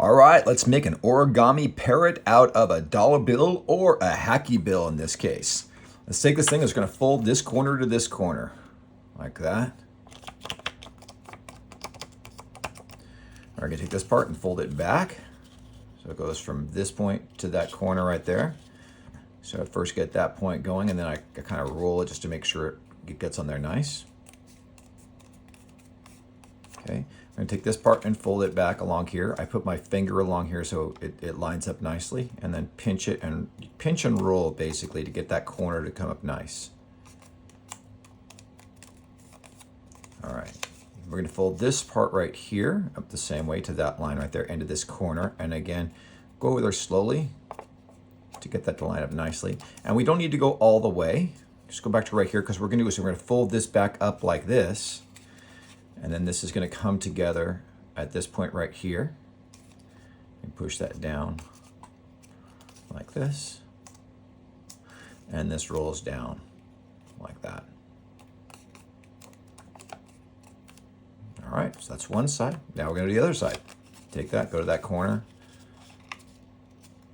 All right, let's make an origami parrot out of a dollar bill or a hacky bill in this case. Let's take this thing, it's going to fold this corner to this corner, like that. We're going to take this part and fold it back. So it goes from this point to that corner right there. So I first get that point going, and then I kind of roll it just to make sure it gets on there nice. Okay, I'm going to take this part and fold it back along here. I put my finger along here so it lines up nicely, and then pinch and roll basically to get that corner to come up nice. All right, we're going to fold this part right here up the same way to that line right there into this corner, and again go over there slowly to get that to line up nicely. And we don't need to go all the way. Just go back to right here, because we're going to do is we're going to fold this back up like this. And then this is going to come together at this point right here. And push that down like this. And this rolls down like that. All right, so that's one side. Now we're going to do the other side. Take that, go to that corner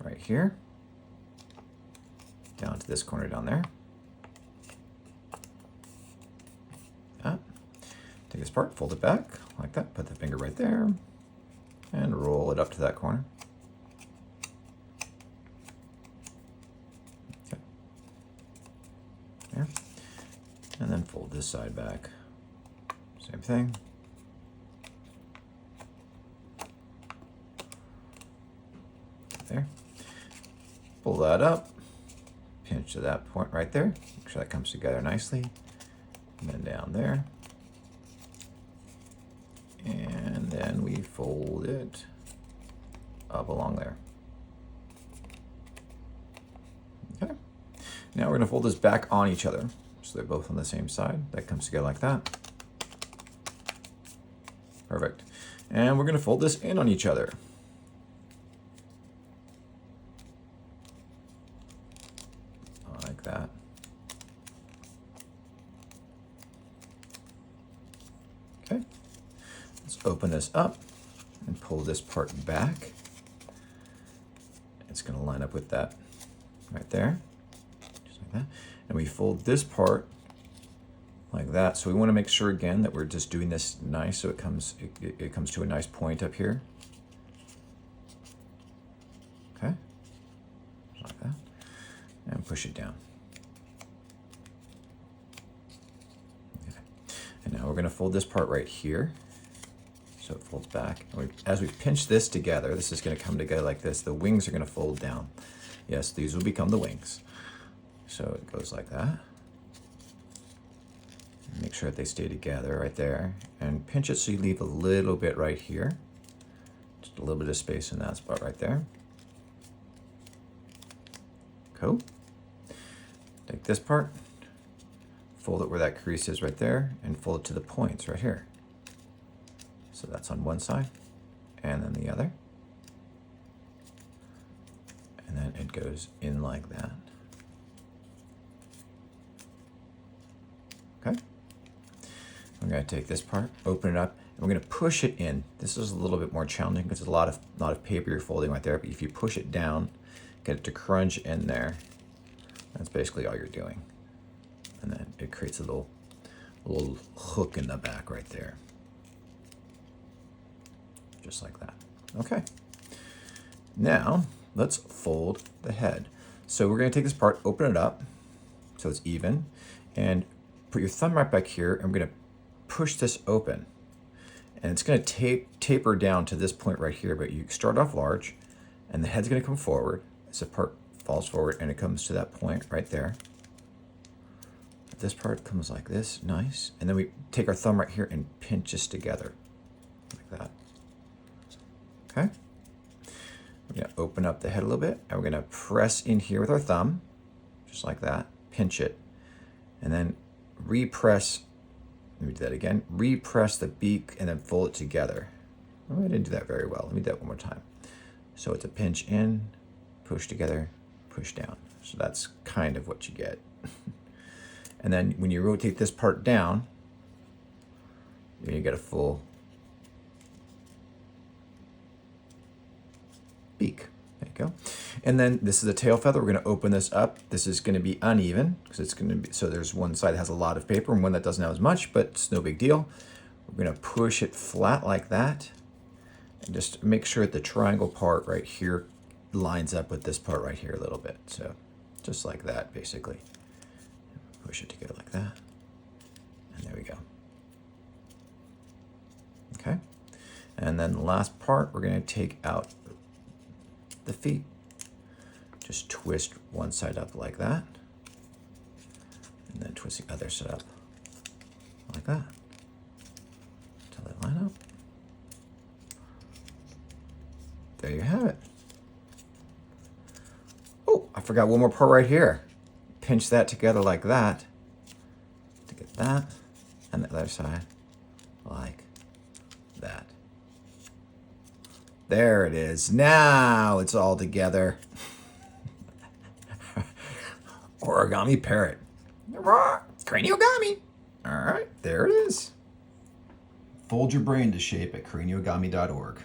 right here. Down to this corner down there. Take this part, fold it back like that, put the finger right there, and roll it up to that corner. Okay. There. And then fold this side back. Same thing. There. Pull that up, pinch to that point right there. Make sure that comes together nicely. And then down there. And then we fold it up along there. Okay. Now we're going to fold this back on each other. So they're both on the same side. That comes together like that. Perfect. And we're going to fold this in on each other. Like that. Okay. Let's open this up and pull this part back. It's going to line up with that right there, just like that. And we fold this part like that. So we want to make sure again that we're just doing this nice, so it comes to a nice point up here. Okay, like that, and push it down. Okay. And now we're going to fold this part right here. So it folds back. And as we pinch this together, this is going to come together like this. The wings are going to fold down. Yes, these will become the wings. So it goes like that. Make sure that they stay together right there. And pinch it so you leave a little bit right here. Just a little bit of space in that spot right there. Cool. Take this part, fold it where that crease is right there, and fold it to the points right here. So that's on one side, and then the other. And then it goes in like that. Okay. We're going to take this part, open it up, and we're going to push it in. This is a little bit more challenging because there's a lot of paper you're folding right there, but if you push it down, get it to crunch in there, that's basically all you're doing. And then it creates a little hook in the back right there. Just like that. Okay. Now let's fold the head. So we're going to take this part, open it up so it's even, and put your thumb right back here, and we're going to push this open. And it's going to taper down to this point right here, but you start off large, and the head's going to come forward as the part falls forward, and it comes to that point right there. This part comes like this, nice. And then we take our thumb right here and pinch this together like that. Okay, we're going to open up the head a little bit, and we're going to press in here with our thumb, just like that, pinch it, and then repress, let me do that again, repress the beak and then fold it together. Oh, I didn't do that very well. Let me do that one more time. So it's a pinch in, push together, push down. So that's kind of what you get. And then when you rotate this part down, you get a full beak. There you go. And then this is the tail feather. We're going to open this up. This is going to be uneven because it's going to be, so there's one side that has a lot of paper and one that doesn't have as much, but it's no big deal. We're going to push it flat like that and just make sure that the triangle part right here lines up with this part right here a little bit. So just like that, basically. Push it together like that. And there we go. Okay. And then the last part, we're going to take out the feet. Just twist one side up like that. And then twist the other side up like that. Until they line up. There you have it. Oh, I forgot one more part right here. Pinch that together like that to get that, and the other side like that. There it is. Now it's all together. Origami parrot. Craniogami. All right, there it is. Fold your brain to shape at craniogami.org.